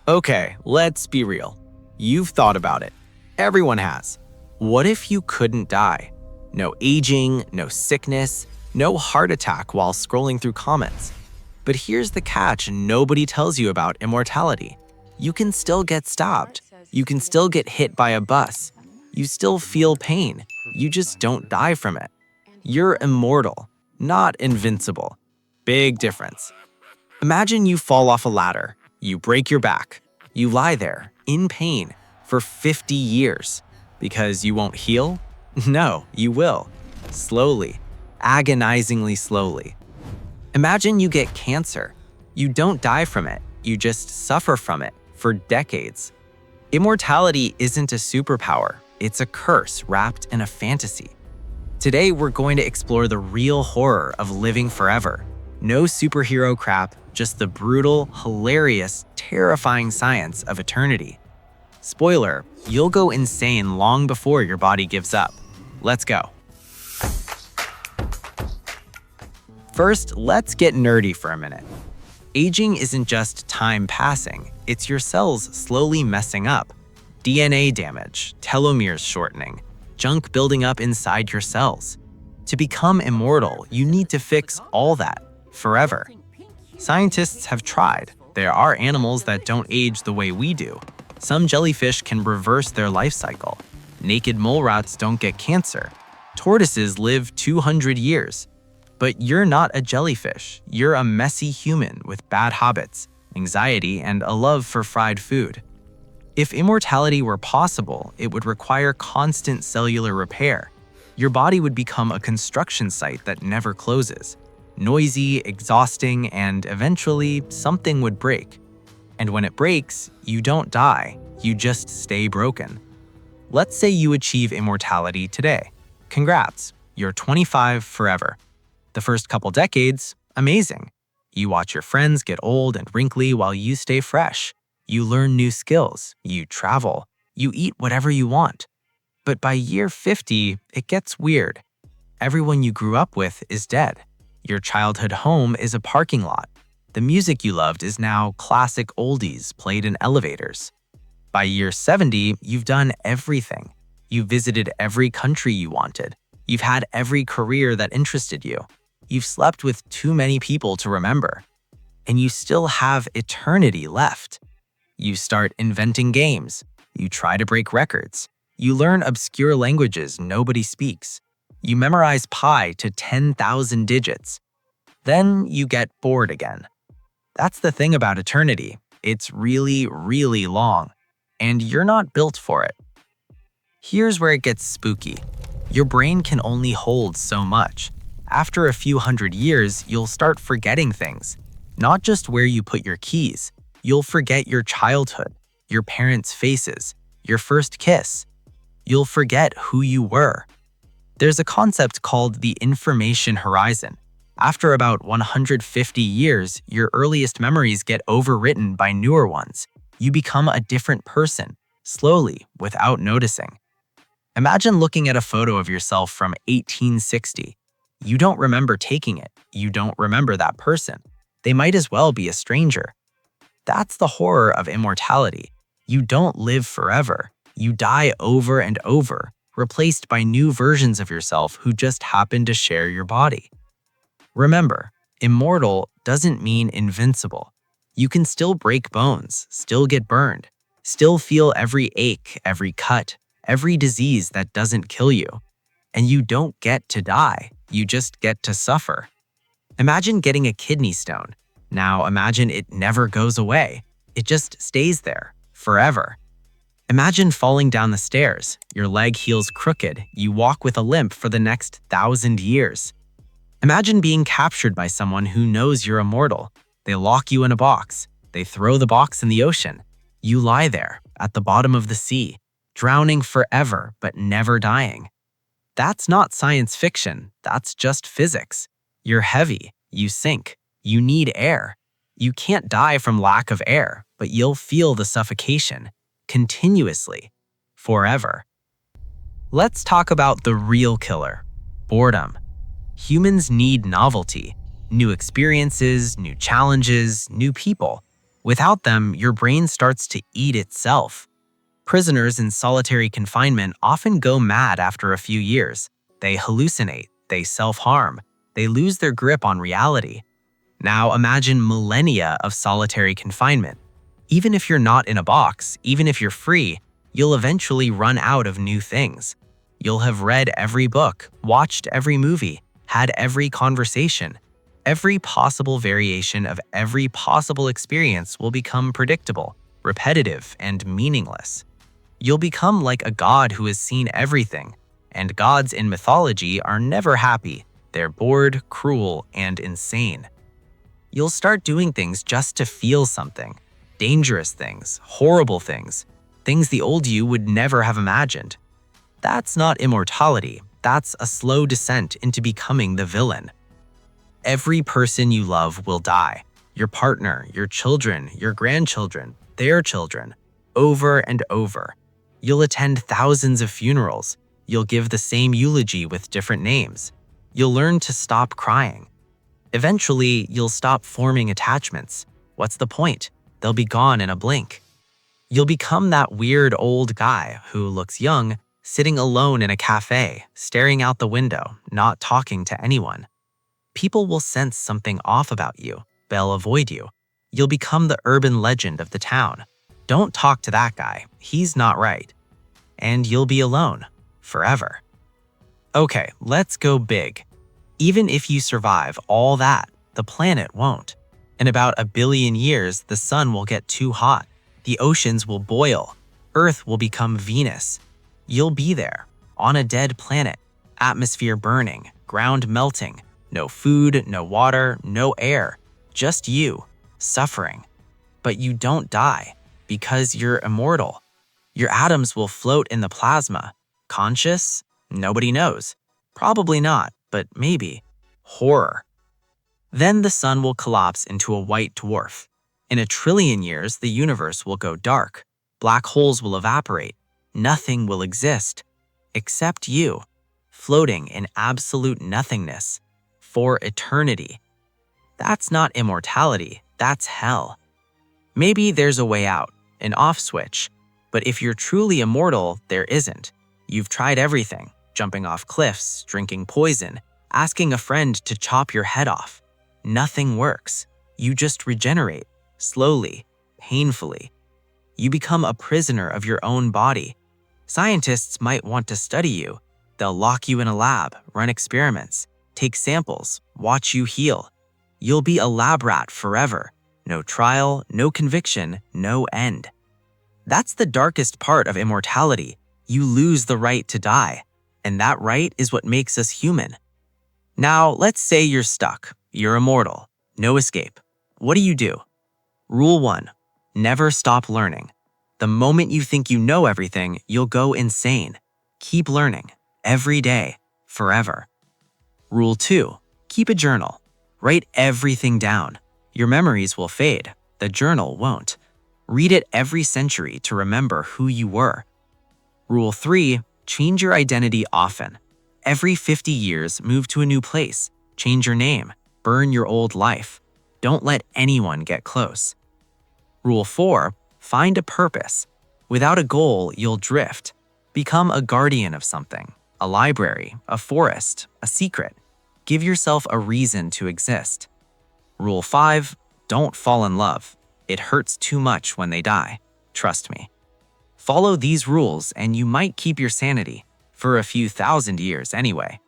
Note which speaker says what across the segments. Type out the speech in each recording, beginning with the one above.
Speaker 1: Okay, let's be real. You've thought about it. Everyone has. What if you couldn't die? No aging, no sickness, no heart attack while scrolling through comments. But here's the catch nobody tells you about immortality. You can still get stabbed. You can still get hit by a bus. You still feel pain. You just don't die from it. You're immortal, not invincible. Big difference. Imagine you fall off a ladder. You break your back. You lie there, in pain, for 50 years. Because you won't heal? No, you will. Slowly. Agonizingly slowly. Imagine you get cancer. You don't die from it. You just suffer from it for decades. Immortality isn't a superpower. It's a curse wrapped in a fantasy. Today, we're going to explore the real horror of living forever. No superhero crap, just the brutal, hilarious, terrifying science of eternity. Spoiler, you'll go insane long before your body gives up. Let's go. First, let's get nerdy for a minute. Aging isn't just time passing, it's your cells slowly messing up. DNA damage, telomeres shortening, junk building up inside your cells. To become immortal, you need to fix all that, forever. Scientists have tried. There are animals that don't age the way we do. Some jellyfish can reverse their life cycle. Naked mole rats don't get cancer. Tortoises live 200 years. But you're not a jellyfish. You're a messy human with bad habits, anxiety, and a love for fried food. If immortality were possible, it would require constant cellular repair. Your body would become a construction site that never closes. Noisy, exhausting, and eventually something would break. And when it breaks, you don't die, you just stay broken. Let's say you achieve immortality today. Congrats, you're 25 forever. The first couple decades, amazing. You watch your friends get old and wrinkly while you stay fresh. You learn new skills, you travel, you eat whatever you want. But by year 50, it gets weird. Everyone you grew up with is dead. Your childhood home is a parking lot. The music you loved is now classic oldies played in elevators. By year 70, you've done everything. You visited every country you wanted. You've had every career that interested you. You've slept with too many people to remember. And you still have eternity left. You start inventing games. You try to break records. You learn obscure languages nobody speaks. You memorize pi to 10,000 digits. Then you get bored again. That's the thing about eternity. It's really, really long. And you're not built for it. Here's where it gets spooky. Your brain can only hold so much. After a few hundred years, you'll start forgetting things. Not just where you put your keys. You'll forget your childhood, your parents' faces, your first kiss. You'll forget who you were. There's a concept called the information horizon. After about 150 years, your earliest memories get overwritten by newer ones. You become a different person, slowly, without noticing. Imagine looking at a photo of yourself from 1860. You don't remember taking it. You don't remember that person. They might as well be a stranger. That's the horror of immortality. You don't live forever. You die over and over, replaced by new versions of yourself who just happen to share your body. Remember, immortal doesn't mean invincible. You can still break bones, still get burned, still feel every ache, every cut, every disease that doesn't kill you. And you don't get to die, you just get to suffer. Imagine getting a kidney stone. Now imagine it never goes away. It just stays there, forever. Imagine falling down the stairs. Your leg heals crooked. You walk with a limp for the next 1,000 years. Imagine being captured by someone who knows you're immortal. They lock you in a box. They throw the box in the ocean. You lie there, at the bottom of the sea, drowning forever but never dying. That's not science fiction. That's just physics. You're heavy. You sink. You need air. You can't die from lack of air, but you'll feel the suffocation. Continuously. Forever. Let's talk about the real killer. Boredom. Humans need novelty. New experiences, new challenges, new people. Without them, your brain starts to eat itself. Prisoners in solitary confinement often go mad after a few years. They hallucinate, they self-harm, they lose their grip on reality. Now imagine millennia of solitary confinement. Even if you're not in a box, even if you're free, you'll eventually run out of new things. You'll have read every book, watched every movie, had every conversation. Every possible variation of every possible experience will become predictable, repetitive, and meaningless. You'll become like a god who has seen everything, and gods in mythology are never happy. They're bored, cruel, and insane. You'll start doing things just to feel something. Dangerous things, horrible things, things the old you would never have imagined. That's not immortality, that's a slow descent into becoming the villain. Every person you love will die. Your partner, your children, your grandchildren, their children, over and over. You'll attend thousands of funerals. You'll give the same eulogy with different names. You'll learn to stop crying. Eventually, you'll stop forming attachments. What's the point? They'll be gone in a blink. You'll become that weird old guy who looks young, sitting alone in a cafe, staring out the window, not talking to anyone. People will sense something off about you. They'll avoid you. You'll become the urban legend of the town. Don't talk to that guy. He's not right. And you'll be alone. Forever. Okay, let's go big. Even if you survive all that, the planet won't. In about 1 billion years, the sun will get too hot. The oceans will boil. Earth will become Venus. You'll be there, on a dead planet. Atmosphere burning, ground melting. No food, no water, no air. Just you, suffering. But you don't die, because you're immortal. Your atoms will float in the plasma. Conscious? Nobody knows. Probably not, but maybe. Horror. Then the sun will collapse into a white dwarf. In 1 trillion years, the universe will go dark. Black holes will evaporate. Nothing will exist. Except you, floating in absolute nothingness. For eternity. That's not immortality, that's hell. Maybe there's a way out, an off switch. But if you're truly immortal, there isn't. You've tried everything, jumping off cliffs, drinking poison, asking a friend to chop your head off. Nothing works. You just regenerate, slowly, painfully. You become a prisoner of your own body. Scientists might want to study you. They'll lock you in a lab, run experiments, take samples, watch you heal. You'll be a lab rat forever. No trial, no conviction, no end. That's the darkest part of immortality. You lose the right to die. And that right is what makes us human. Now, let's say you're stuck. You're immortal. No escape. What do? Rule 1. Never stop learning. The moment you think you know everything, you'll go insane. Keep learning. Every day. Forever. Rule 2. Keep a journal. Write everything down. Your memories will fade. The journal won't. Read it every century to remember who you were. Rule 3. Change your identity often. Every 50 years, move to a new place. Change your name. Burn your old life. Don't let anyone get close. Rule 4. Find a purpose. Without a goal, you'll drift. Become a guardian of something. A library, a forest, a secret. Give yourself a reason to exist. Rule 5. Don't fall in love. It hurts too much when they die. Trust me. Follow these rules and you might keep your sanity, for a few thousand years anyway.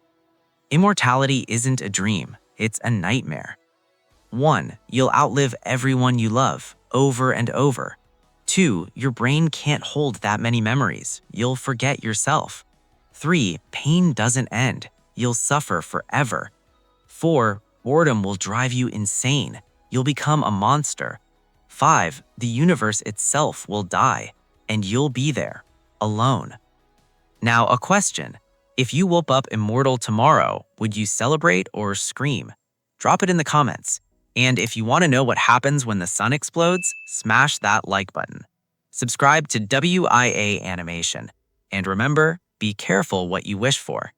Speaker 1: Immortality isn't a dream, it's a nightmare. 1. You'll outlive everyone you love, over and over. 2. Your brain can't hold that many memories. You'll forget yourself. 3. Pain doesn't end. You'll suffer forever. 4. Boredom will drive you insane. You'll become a monster. 5. The universe itself will die, and you'll be there, alone. Now, a question. If you woke up immortal tomorrow, would you celebrate or scream? Drop it in the comments. And if you want to know what happens when the sun explodes, smash that like button. Subscribe to WIA Animation. And remember, be careful what you wish for.